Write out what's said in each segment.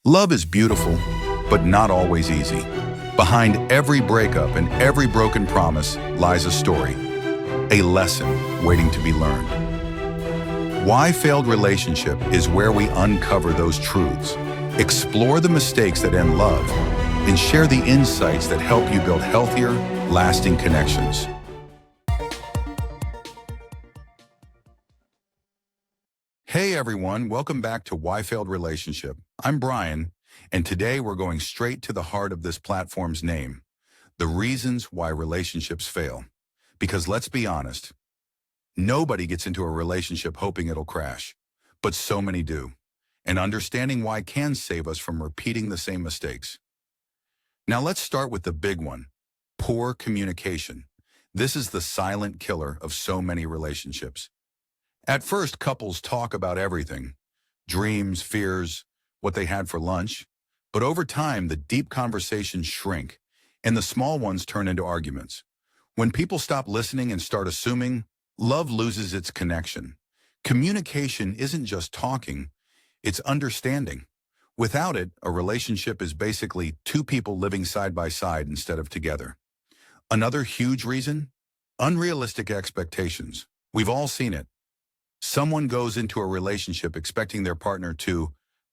Love is beautiful, but not always easy. Behind every breakup and every broken promise lies a story, a lesson waiting to be learned. Why Failed Relationship is where we uncover those truths, explore the mistakes that end love, and share the insights that help you build healthier, lasting connections. Hey everyone, welcome back to Why Failed Relationship. I'm Brian, and today we're going straight to the heart of this platform's name, the reasons why relationships fail. Because let's be honest, nobody gets into a relationship hoping it'll crash, but so many do. And understanding why can save us from repeating the same mistakes. Now let's start with the big one, poor communication. This is the silent killer of so many relationships. At first, couples talk about everything, dreams, fears, what they had for lunch. But over time, the deep conversations shrink, and the small ones turn into arguments. When people stop listening and start assuming, love loses its connection. Communication isn't just talking, it's understanding. Without it, a relationship is basically two people living side by side instead of together. Another huge reason? Unrealistic expectations. We've all seen it. Someone goes into a relationship expecting their partner to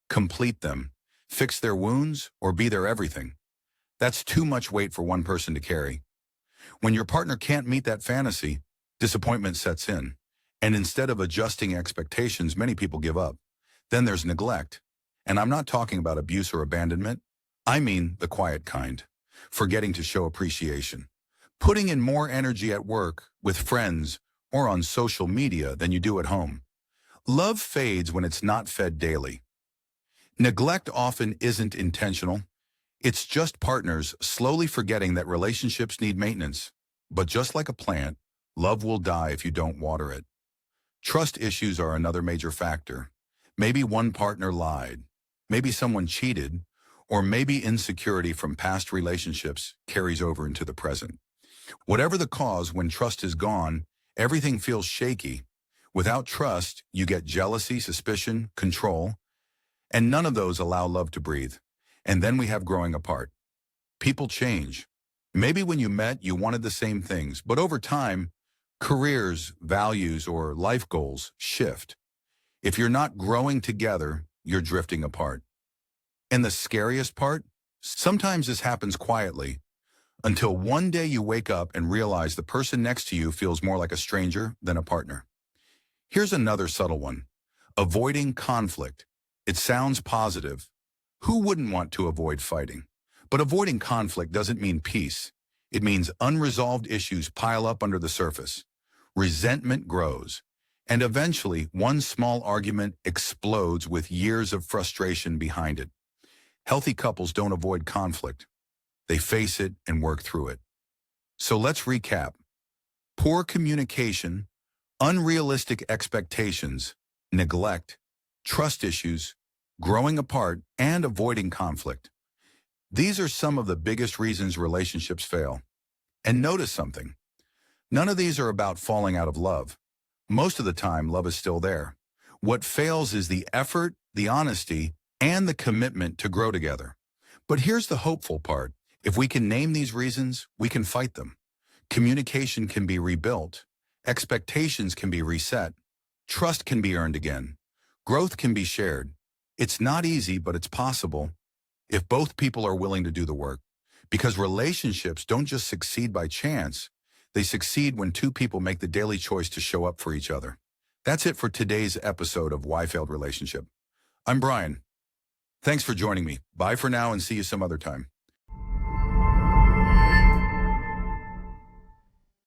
complete them, fix their wounds, or be their everything. That's too much weight for one person to carry. When your partner can't meet that fantasy, disappointment sets in. And instead of adjusting expectations, many people give up. Then there's neglect. And I'm not talking about abuse or abandonment. I mean the quiet kind. Forgetting to show appreciation. Putting in more energy at work, with friends, or on social media than you do at home. Love fades when it's not fed daily. Neglect often isn't intentional. It's just partners slowly forgetting that relationships need maintenance. But just like a plant, love will die if you don't water it. Trust issues are another major factor. Maybe one partner lied, maybe someone cheated, or maybe insecurity from past relationships carries over into the present. Whatever the cause, when trust is gone, everything feels shaky. Without trust, you get jealousy, suspicion, control, and none of those allow love to breathe. And then we have growing apart. People change. Maybe when you met, you wanted the same things, but over time, careers, values, or life goals shift. If you're not growing together, you're drifting apart. And the scariest part? Sometimes this happens quietly, until one day you wake up and realize the person next to you feels more like a stranger than a partner. Here's another subtle one. Avoiding conflict. It sounds positive. Who wouldn't want to avoid fighting? But avoiding conflict doesn't mean peace. It means unresolved issues pile up under the surface. Resentment grows. And eventually, one small argument explodes with years of frustration behind it. Healthy couples don't avoid conflict. They face it and work through it. So let's recap. Poor communication, unrealistic expectations, neglect, trust issues, growing apart, and avoiding conflict. These are some of the biggest reasons relationships fail. And notice something. None of these are about falling out of love. Most of the time, love is still there. What fails is the effort, the honesty, and the commitment to grow together. But here's the hopeful part. If we can name these reasons, we can fight them. Communication can be rebuilt. Expectations can be reset. Trust can be earned again. Growth can be shared. It's not easy, but it's possible if both people are willing to do the work. Because relationships don't just succeed by chance. They succeed when two people make the daily choice to show up for each other. That's it for today's episode of Why Failed Relationship. I'm Brian. Thanks for joining me. Bye for now and see you some other time.